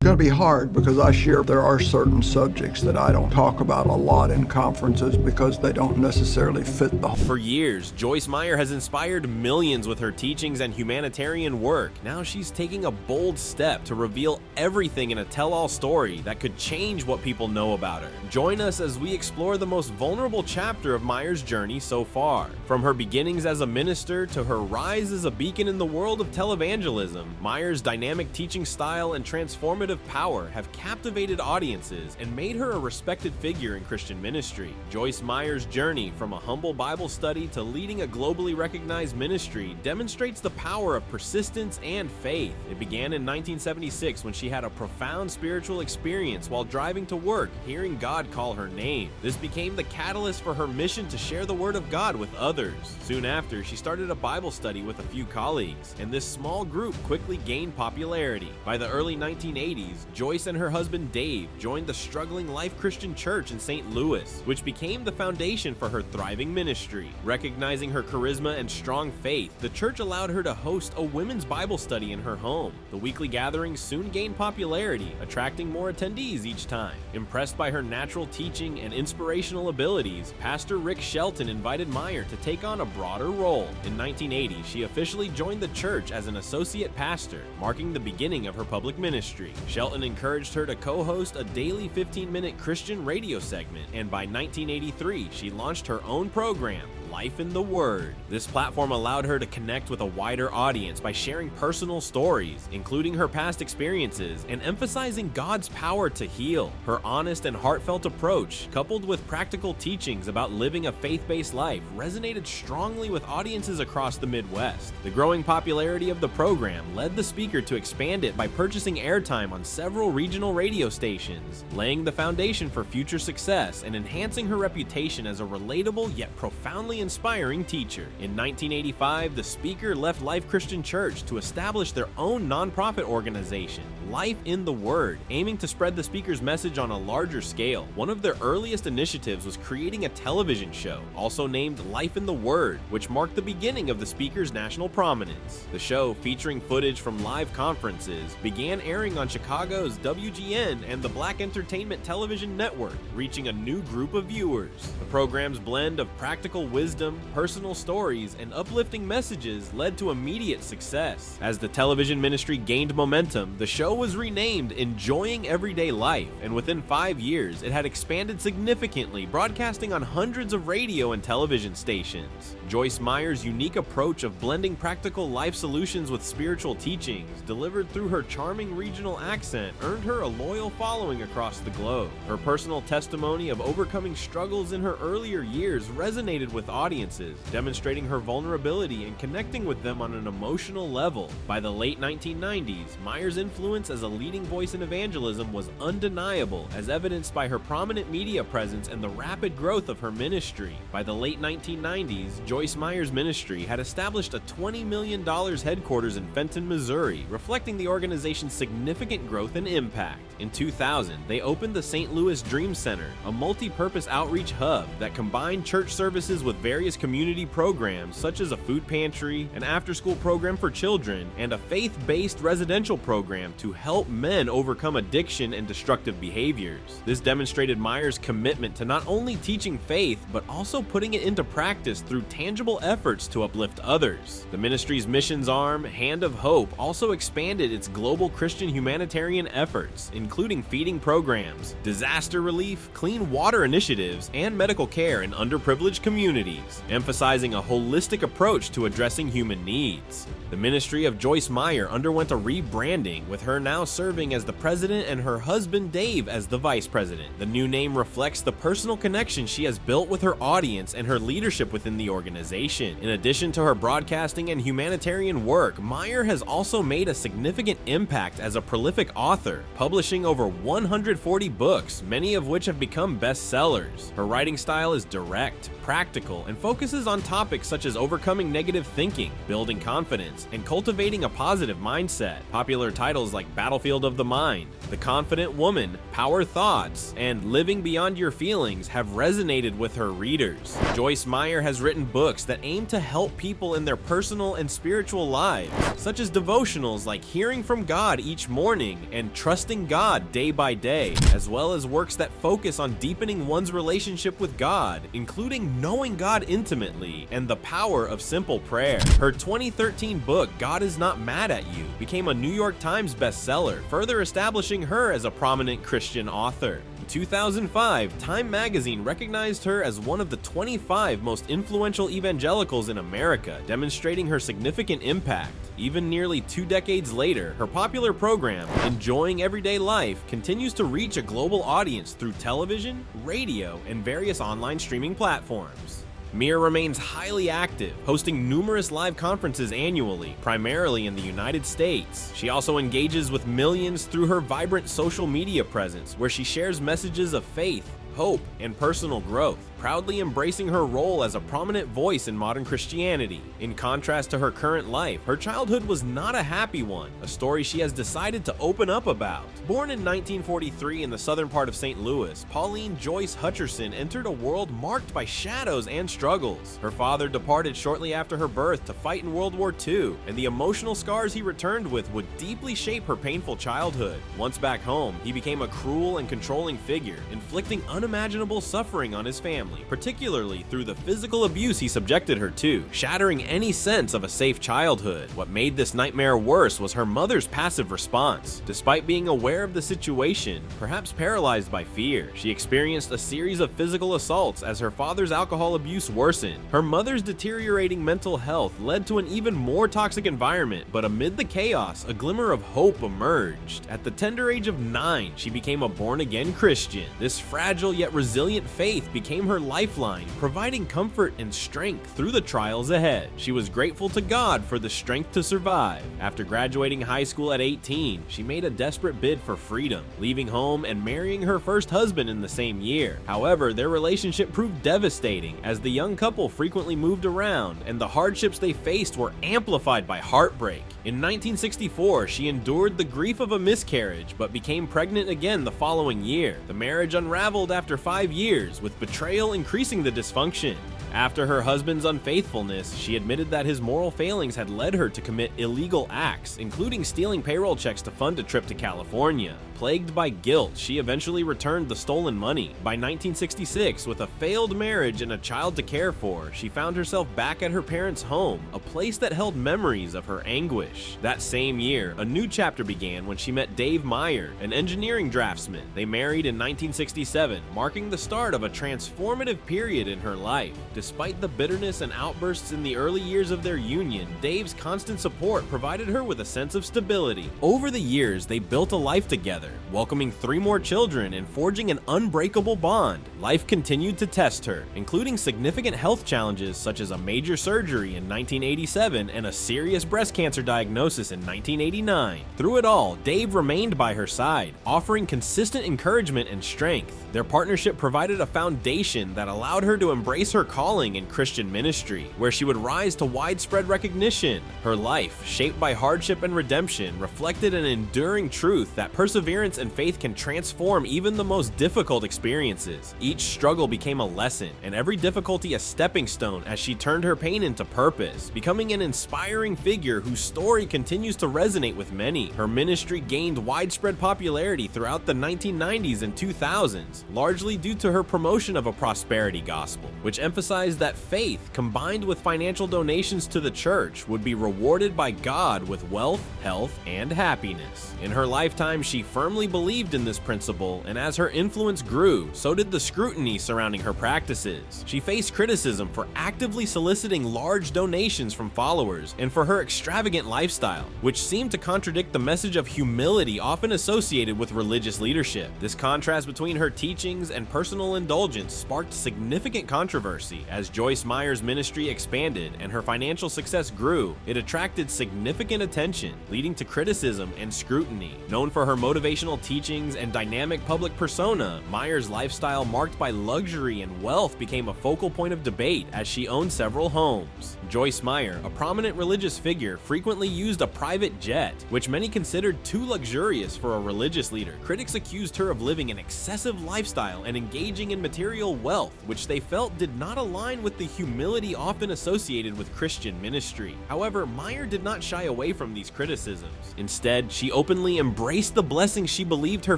Going to be hard because there are certain subjects that I don't talk about a lot in conferences because they don't necessarily fit the. For years, Joyce Meyer has inspired millions with her teachings and humanitarian work. Now she's taking a bold step to reveal everything in a tell-all story that could change what people know about her. Join us as we explore the most vulnerable chapter of Meyer's journey so far. From her beginnings as a minister to her rise as a beacon in the world of televangelism, Meyer's dynamic teaching style and transformative power have captivated audiences and made her a respected figure in Christian ministry. Joyce Meyer's journey from a humble Bible study to leading a globally recognized ministry demonstrates the power of persistence and faith. It began in 1976 when she had a profound spiritual experience while driving to work, hearing God call her name. This became the catalyst for her mission to share the Word of God with others. Soon after, she started a Bible study with a few colleagues, and this small group quickly gained popularity. By the early 1980s, Joyce and her husband Dave joined the struggling Life Christian Church in St. Louis, which became the foundation for her thriving ministry. Recognizing her charisma and strong faith, the church allowed her to host a women's Bible study in her home. The weekly gatherings soon gained popularity, attracting more attendees each time. Impressed by her natural teaching and inspirational abilities, Pastor Rick Shelton invited Meyer to take on a broader role. In 1980, she officially joined the church as an associate pastor, marking the beginning of her public ministry. Shelton encouraged her to co-host a daily 15-minute Christian radio segment, and by 1983, she launched her own program, Life in the Word. This platform allowed her to connect with a wider audience by sharing personal stories, including her past experiences, and emphasizing God's power to heal. Her honest and heartfelt approach, coupled with practical teachings about living a faith-based life, resonated strongly with audiences across the Midwest. The growing popularity of the program led the speaker to expand it by purchasing airtime on several regional radio stations, laying the foundation for future success and enhancing her reputation as a relatable yet profoundly inspiring teacher. In 1985, the speaker left Life Christian Church to establish their own nonprofit organization, Life in the Word, aiming to spread the speaker's message on a larger scale. One of their earliest initiatives was creating a television show, also named Life in the Word, which marked the beginning of the speaker's national prominence. The show, featuring footage from live conferences, began airing on Chicago's WGN and the Black Entertainment Television Network, reaching a new group of viewers. The program's blend of practical wisdom, personal stories, and uplifting messages led to immediate success. As the television ministry gained momentum, the show was renamed Enjoying Everyday Life, and within 5 years, it had expanded significantly, broadcasting on hundreds of radio and television stations. Joyce Meyer's unique approach of blending practical life solutions with spiritual teachings, delivered through her charming regional accent, earned her a loyal following across the globe. Her personal testimony of overcoming struggles in her earlier years resonated with audiences, demonstrating her vulnerability and connecting with them on an emotional level. By the late 1990s, Meyer's influence as a leading voice in evangelism was undeniable, as evidenced by her prominent media presence and the rapid growth of her ministry. By the late 1990s, Joyce Meyer's ministry had established a $20 million headquarters in Fenton, Missouri, reflecting the organization's significant growth and impact. In 2000, they opened the St. Louis Dream Center, a multi-purpose outreach hub that combined church services with various community programs such as a food pantry, an after-school program for children, and a faith-based residential program to help men overcome addiction and destructive behaviors. This demonstrated Meyer's commitment to not only teaching faith, but also putting it into practice through tangible efforts to uplift others. The ministry's missions arm, Hand of Hope, also expanded its global Christian humanitarian efforts, including feeding programs, disaster relief, clean water initiatives, and medical care in underprivileged communities, emphasizing a holistic approach to addressing human needs. The ministry of Joyce Meyer underwent a rebranding, with her now serving as the president and her husband Dave as the vice president. The new name reflects the personal connection she has built with her audience and her leadership within the organization. In addition to her broadcasting and humanitarian work, Meyer has also made a significant impact as a prolific author, publishing over 140 books, many of which have become bestsellers. Her writing style is direct, practical, and focuses on topics such as overcoming negative thinking, building confidence, and cultivating a positive mindset. Popular titles like Battlefield of the Mind, The Confident Woman, Power Thoughts, and Living Beyond Your Feelings have resonated with her readers. Joyce Meyer has written books that aim to help people in their personal and spiritual lives, such as devotionals like Hearing from God Each Morning and Trusting God Day by Day, as well as works that focus on deepening one's relationship with God, including knowing God intimately and the power of simple prayer. Her 2013 book, God Is Not Mad at You, became a New York Times bestseller, further establishing her as a prominent Christian author. In 2005, Time magazine recognized her as one of the 25 most influential evangelicals in America, demonstrating her significant impact. Even nearly 2 decades later, her popular program, Enjoying Everyday Life, continues to reach a global audience through television, radio, and various online streaming platforms. Meyer remains highly active, hosting numerous live conferences annually, primarily in the United States. She also engages with millions through her vibrant social media presence, where she shares messages of faith, hope, and personal growth, proudly embracing her role as a prominent voice in modern Christianity. In contrast to her current life, her childhood was not a happy one, a story she has decided to open up about. Born in 1943 in the southern part of St. Louis, Pauline Joyce Hutcherson entered a world marked by shadows and struggles. Her father departed shortly after her birth to fight in World War II, and the emotional scars he returned with would deeply shape her painful childhood. Once back home, he became a cruel and controlling figure, inflicting unimaginable suffering on his family, particularly through the physical abuse he subjected her to, shattering any sense of a safe childhood. What made this nightmare worse was her mother's passive response. Despite being aware of the situation, perhaps paralyzed by fear, she experienced a series of physical assaults as her father's alcohol abuse worsened. Her mother's deteriorating mental health led to an even more toxic environment, but amid the chaos, a glimmer of hope emerged. At the tender age of 9, she became a born-again Christian. This fragile yet resilient faith became her lifeline, providing comfort and strength through the trials ahead. She was grateful to God for the strength to survive. After graduating high school at 18, she made a desperate bid for freedom, leaving home and marrying her first husband in the same year. However, their relationship proved devastating as the young couple frequently moved around, and the hardships they faced were amplified by heartbreak. In 1964, she endured the grief of a miscarriage, but became pregnant again the following year. The marriage unraveled after 5 years, with betrayal increasing the dysfunction. After her husband's unfaithfulness, she admitted that his moral failings had led her to commit illegal acts, including stealing payroll checks to fund a trip to California. Plagued by guilt, she eventually returned the stolen money. By 1966, with a failed marriage and a child to care for, she found herself back at her parents' home, a place that held memories of her anguish. That same year, a new chapter began when she met Dave Meyer, an engineering draftsman. They married in 1967, marking the start of a transformative period in her life. Despite the bitterness and outbursts in the early years of their union, Dave's constant support provided her with a sense of stability. Over the years, they built a life together, welcoming 3 more children and forging an unbreakable bond. Life continued to test her, including significant health challenges such as a major surgery in 1987 and a serious breast cancer diagnosis in 1989. Through it all, Dave remained by her side, offering consistent encouragement and strength. Their partnership provided a foundation that allowed her to embrace her calling in Christian ministry, where she would rise to widespread recognition. Her life, shaped by hardship and redemption, reflected an enduring truth that perseverance and faith can transform even the most difficult experiences. Each struggle became a lesson, and every difficulty a stepping stone as she turned her pain into purpose, becoming an inspiring figure whose story continues to resonate with many. Her ministry gained widespread popularity throughout the 1990s and 2000s, largely due to her promotion of a prosperity gospel, which emphasized that faith combined with financial donations to the church would be rewarded by God with wealth, health, and happiness. In her lifetime, she firmly believed in this principle, and as her influence grew, so did the scrutiny surrounding her practices. She faced criticism for actively soliciting large donations from followers and for her extravagant lifestyle, which seemed to contradict the message of humility often associated with religious leadership. This contrast between her teachings and personal indulgence sparked significant controversy. As Joyce Meyer's ministry expanded and her financial success grew, it attracted significant attention, leading to criticism and scrutiny. Known for her motivational motivational teachings, and dynamic public persona, Meyer's lifestyle marked by luxury and wealth became a focal point of debate as she owned several homes. Joyce Meyer, a prominent religious figure, frequently used a private jet, which many considered too luxurious for a religious leader. Critics accused her of living an excessive lifestyle and engaging in material wealth, which they felt did not align with the humility often associated with Christian ministry. However, Meyer did not shy away from these criticisms. Instead, she openly embraced the blessings she believed her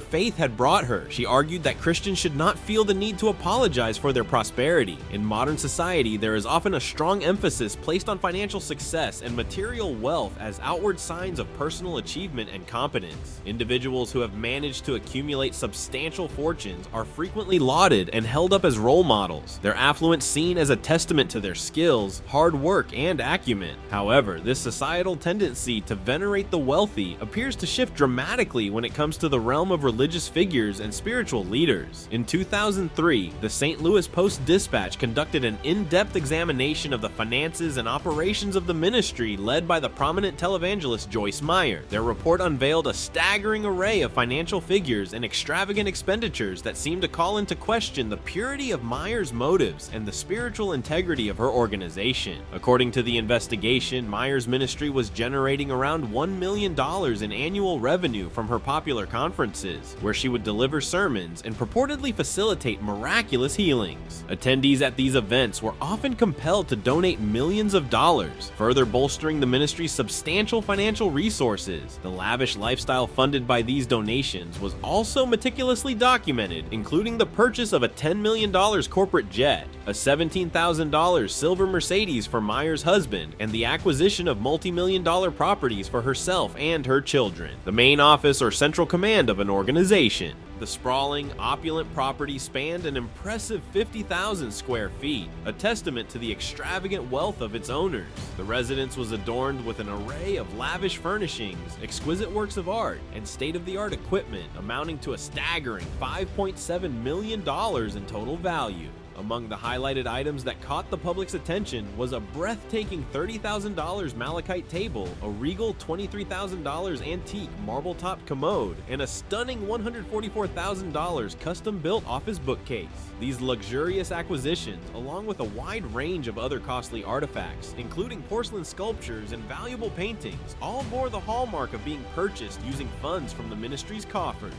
faith had brought her. She argued that Christians should not feel the need to apologize for their prosperity. In modern society, there is often a strong emphasis placed on financial success and material wealth as outward signs of personal achievement and competence. Individuals who have managed to accumulate substantial fortunes are frequently lauded and held up as role models, their affluence seen as a testament to their skills, hard work, and acumen. However, this societal tendency to venerate the wealthy appears to shift dramatically when it comes to the realm of religious figures and spiritual leaders. In 2003, the St. Louis Post-Dispatch conducted an in-depth examination of the finances and operations of the ministry led by the prominent televangelist Joyce Meyer. Their report unveiled a staggering array of financial figures and extravagant expenditures that seemed to call into question the purity of Meyer's motives and the spiritual integrity of her organization. According to the investigation, Meyer's ministry was generating around $1 million in annual revenue from her popular conferences, where she would deliver sermons and purportedly facilitate miraculous healings. Attendees at these events were often compelled to donate millions of dollars, further bolstering the ministry's substantial financial resources. The lavish lifestyle funded by these donations was also meticulously documented, including the purchase of a $10 million corporate jet, a $17,000 silver Mercedes for Meyer's husband, and the acquisition of multi-million-dollar properties for herself and her children, the main office or central command of an organization. The sprawling, opulent property spanned an impressive 50,000 square feet, a testament to the extravagant wealth of its owners. The residence was adorned with an array of lavish furnishings, exquisite works of art, and state-of-the-art equipment amounting to a staggering $5.7 million in total value. Among the highlighted items that caught the public's attention was a breathtaking $30,000 malachite table, a regal $23,000 antique marble-topped commode, and a stunning $144,000 custom-built office bookcase. These luxurious acquisitions, along with a wide range of other costly artifacts, including porcelain sculptures and valuable paintings, all bore the hallmark of being purchased using funds from the ministry's coffers.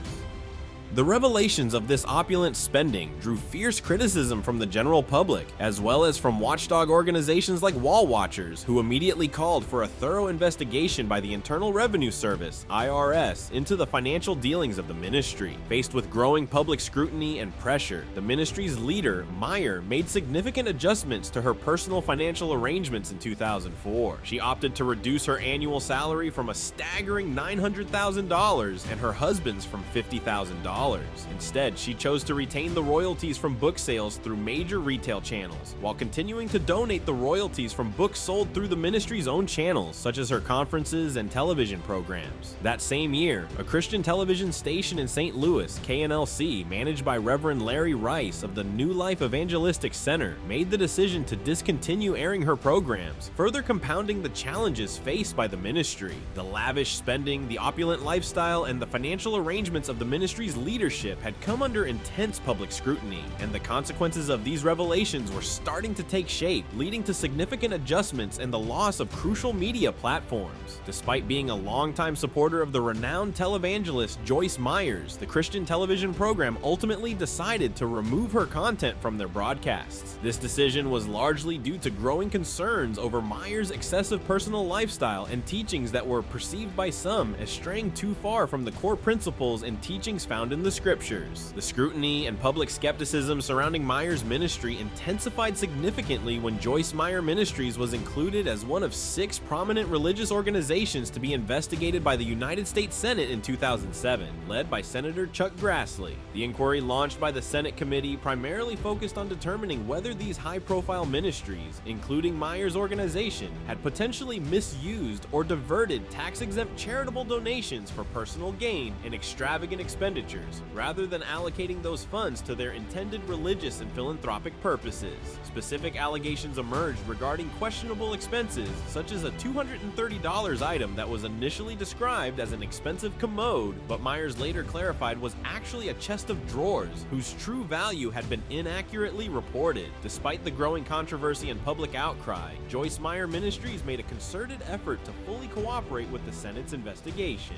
The revelations of this opulent spending drew fierce criticism from the general public, as well as from watchdog organizations like Wall Watchers, who immediately called for a thorough investigation by the Internal Revenue Service, IRS, into the financial dealings of the ministry. Faced with growing public scrutiny and pressure, the ministry's leader, Meyer, made significant adjustments to her personal financial arrangements in 2004. She opted to reduce her annual salary from a staggering $900,000 and her husband's from $50,000. Instead, she chose to retain the royalties from book sales through major retail channels, while continuing to donate the royalties from books sold through the ministry's own channels, such as her conferences and television programs. That same year, a Christian television station in St. Louis, KNLC, managed by Reverend Larry Rice of the New Life Evangelistic Center, made the decision to discontinue airing her programs, further compounding the challenges faced by the ministry. The lavish spending, the opulent lifestyle, and the financial arrangements of the ministry's leadership had come under intense public scrutiny, and the consequences of these revelations were starting to take shape, leading to significant adjustments and the loss of crucial media platforms. Despite being a longtime supporter of the renowned televangelist Joyce Meyer, the Christian television program ultimately decided to remove her content from their broadcasts. This decision was largely due to growing concerns over Meyer's excessive personal lifestyle and teachings that were perceived by some as straying too far from the core principles and teachings found in the scriptures. The scrutiny and public skepticism surrounding Meyer's ministry intensified significantly when Joyce Meyer Ministries was included as one of 6 prominent religious organizations to be investigated by the United States Senate in 2007, led by Senator Chuck Grassley. The inquiry launched by the Senate committee primarily focused on determining whether these high-profile ministries, including Meyer's organization, had potentially misused or diverted tax-exempt charitable donations for personal gain and extravagant expenditures. taxpayers, rather than allocating those funds to their intended religious and philanthropic purposes. Specific allegations emerged regarding questionable expenses, such as a $230 item that was initially described as an expensive commode, but Myers later clarified was actually a chest of drawers whose true value had been inaccurately reported. Despite the growing controversy and public outcry, Joyce Meyer Ministries made a concerted effort to fully cooperate with the Senate's investigation.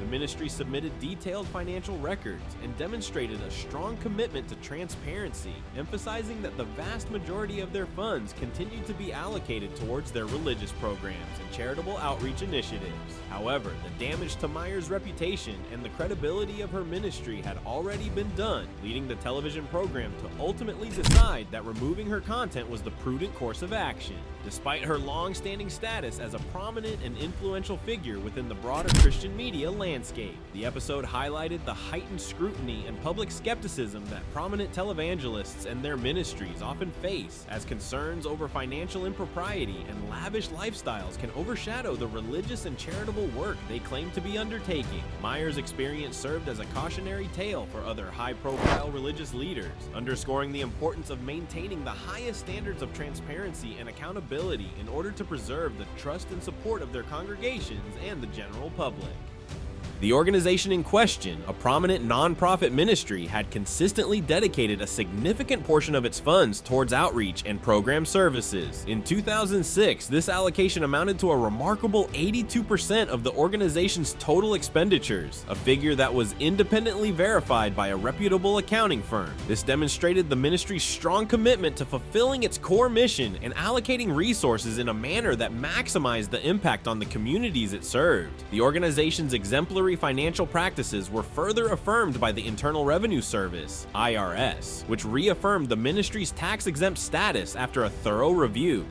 The ministry submitted detailed financial records and demonstrated a strong commitment to transparency, emphasizing that the vast majority of their funds continued to be allocated towards their religious programs and charitable outreach initiatives. However, the damage to Meyer's reputation and the credibility of her ministry had already been done, leading the television program to ultimately decide that removing her content was the prudent course of action. Despite her long-standing status as a prominent and influential figure within the broader Christian media landscape, the episode highlighted the heightened scrutiny and public skepticism that prominent televangelists and their ministries often face, as concerns over financial impropriety and lavish lifestyles can overshadow the religious and charitable work they claim to be undertaking. Meyer's experience served as a cautionary tale for other high-profile religious leaders, underscoring the importance of maintaining the highest standards of transparency and accountability in order to preserve the trust and support of their congregations and the general public. The organization in question, a prominent nonprofit ministry, had consistently dedicated a significant portion of its funds towards outreach and program services. In 2006, this allocation amounted to a remarkable 82% of the organization's total expenditures, a figure that was independently verified by a reputable accounting firm. This demonstrated the ministry's strong commitment to fulfilling its core mission and allocating resources in a manner that maximized the impact on the communities it served. The organization's exemplary financial practices were further affirmed by the Internal Revenue Service, IRS, which reaffirmed the ministry's tax-exempt status after a thorough review.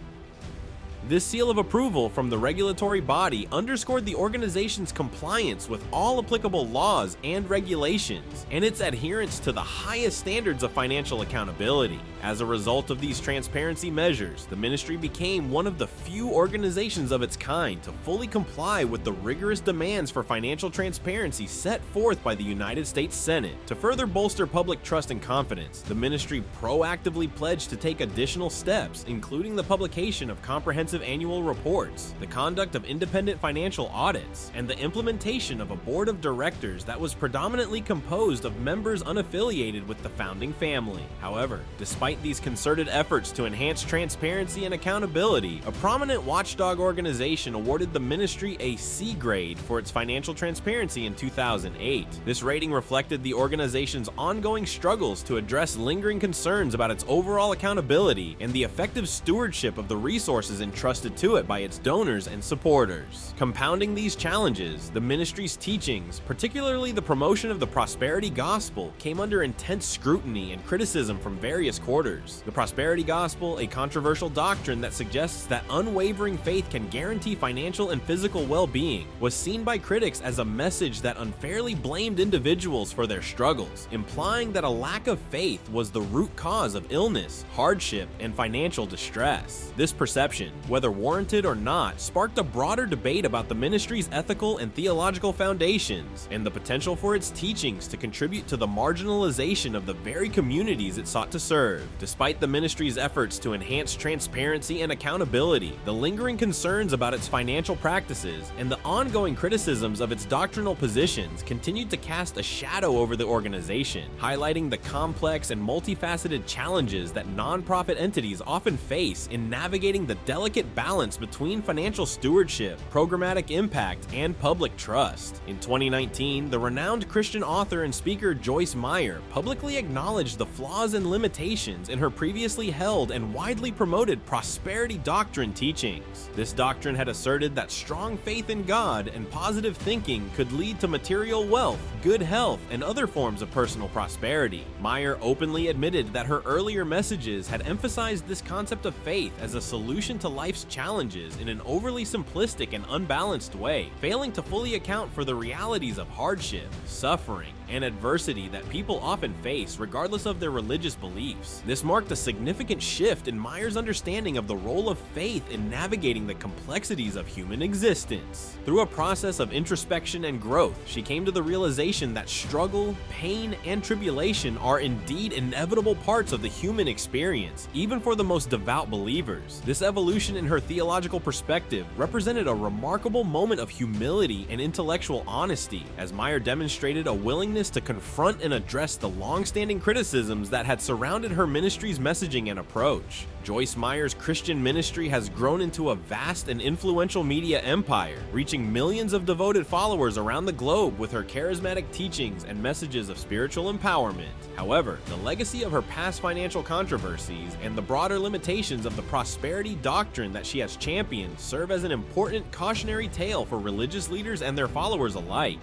This seal of approval from the regulatory body underscored the organization's compliance with all applicable laws and regulations, and its adherence to the highest standards of financial accountability. As a result of these transparency measures, the ministry became one of the few organizations of its kind to fully comply with the rigorous demands for financial transparency set forth by the United States Senate. To further bolster public trust and confidence, the ministry proactively pledged to take additional steps, including the publication of comprehensive annual reports, the conduct of independent financial audits, and the implementation of a board of directors that was predominantly composed of members unaffiliated with the founding family. However, despite these concerted efforts to enhance transparency and accountability, a prominent watchdog organization awarded the ministry a C grade for its financial transparency in 2008. This rating reflected the organization's ongoing struggles to address lingering concerns about its overall accountability and the effective stewardship of the resources entrusted to it by its donors and supporters. Compounding these challenges, the ministry's teachings, particularly the promotion of the prosperity gospel, came under intense scrutiny and criticism from various quarters. The prosperity gospel, a controversial doctrine that suggests that unwavering faith can guarantee financial and physical well-being, was seen by critics as a message that unfairly blamed individuals for their struggles, implying that a lack of faith was the root cause of illness, hardship, and financial distress. This perception, whether warranted or not, sparked a broader debate about the ministry's ethical and theological foundations, and the potential for its teachings to contribute to the marginalization of the very communities it sought to serve. Despite the ministry's efforts to enhance transparency and accountability, the lingering concerns about its financial practices and the ongoing criticisms of its doctrinal positions continued to cast a shadow over the organization, highlighting the complex and multifaceted challenges that nonprofit entities often face in navigating the delicate balance between financial stewardship, programmatic impact, and public trust. In 2019, the renowned Christian author and speaker Joyce Meyer publicly acknowledged the flaws and limitations in her previously held and widely promoted prosperity doctrine teachings. This doctrine had asserted that strong faith in God and positive thinking could lead to material wealth, good health, and other forms of personal prosperity. Meyer openly admitted that her earlier messages had emphasized this concept of faith as a solution to life's challenges in an overly simplistic and unbalanced way, failing to fully account for the realities of hardship, suffering, and adversity that people often face regardless of their religious beliefs. This marked a significant shift in Meyer's understanding of the role of faith in navigating the complexities of human existence. Through a process of introspection and growth, she came to the realization that struggle, pain, and tribulation are indeed inevitable parts of the human experience, even for the most devout believers. This evolution in her theological perspective represented a remarkable moment of humility and intellectual honesty, as Meyer demonstrated a willingness to confront and address the long-standing criticisms that had surrounded her ministry's messaging and approach. Joyce Meyer's Christian ministry has grown into a vast and influential media empire, reaching millions of devoted followers around the globe with her charismatic teachings and messages of spiritual empowerment. However, the legacy of her past financial controversies and the broader limitations of the prosperity doctrine that she has championed serve as an important cautionary tale for religious leaders and their followers alike.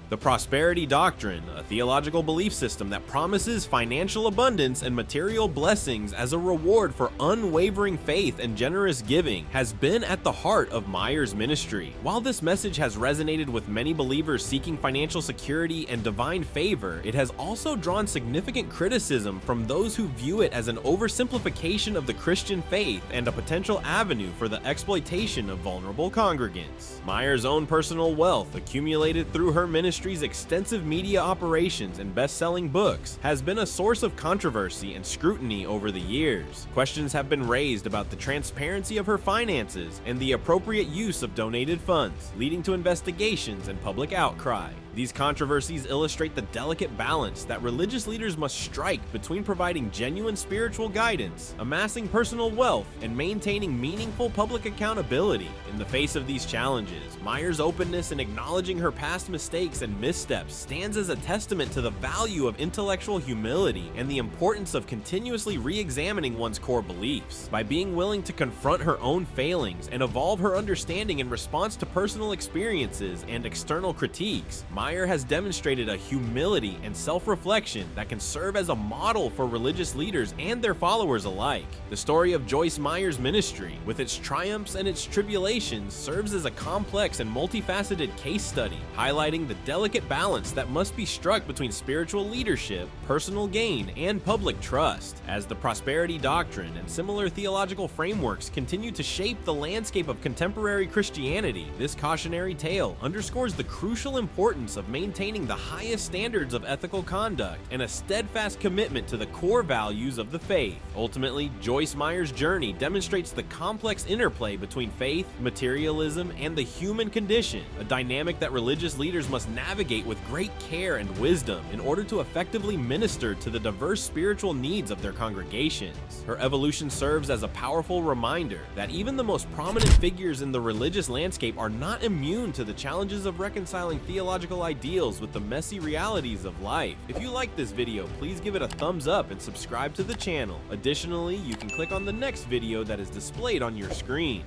The prosperity doctrine, a theological belief system that promises financial abundance and material blessings as a reward for unwavering faith and generous giving, has been at the heart of Meyer's ministry. While this message has resonated with many believers seeking financial security and divine favor, it has also drawn significant criticism from those who view it as an oversimplification of the Christian faith and a potential avenue for the exploitation of vulnerable congregants. Meyer's own personal wealth, accumulated through her ministry's extensive media operations and best-selling books, has been a source of controversy and scrutiny over the years. Questions have been raised about the transparency of her finances and the appropriate use of donated funds, leading to investigations and public outcry. These controversies illustrate the delicate balance that religious leaders must strike between providing genuine spiritual guidance, amassing personal wealth, and maintaining meaningful public accountability. In the face of these challenges, Meyer's openness in acknowledging her past mistakes and missteps stands as a testament to the value of intellectual humility and the importance of continuously re-examining one's core beliefs. By being willing to confront her own failings and evolve her understanding in response to personal experiences and external critiques, Meyer has demonstrated a humility and self-reflection that can serve as a model for religious leaders and their followers alike. The story of Joyce Meyer's ministry, with its triumphs and its tribulations, serves as a complex and multifaceted case study, highlighting the delicate balance that must be struck between spiritual leadership, personal gain, and public trust. As the prosperity doctrine and similar theological frameworks continue to shape the landscape of contemporary Christianity, this cautionary tale underscores the crucial importance of maintaining the highest standards of ethical conduct and a steadfast commitment to the core values of the faith. Ultimately, Joyce Meyer's journey demonstrates the complex interplay between faith, materialism, and the human condition, a dynamic that religious leaders must navigate with great care and wisdom in order to effectively minister to the diverse spiritual needs of their congregations. Her evolution serves as a powerful reminder that even the most prominent figures in the religious landscape are not immune to the challenges of reconciling theological ideals with the messy realities of life. If you like this video, please give it a thumbs up and subscribe to the channel. Additionally, you can click on the next video that is displayed on your screen.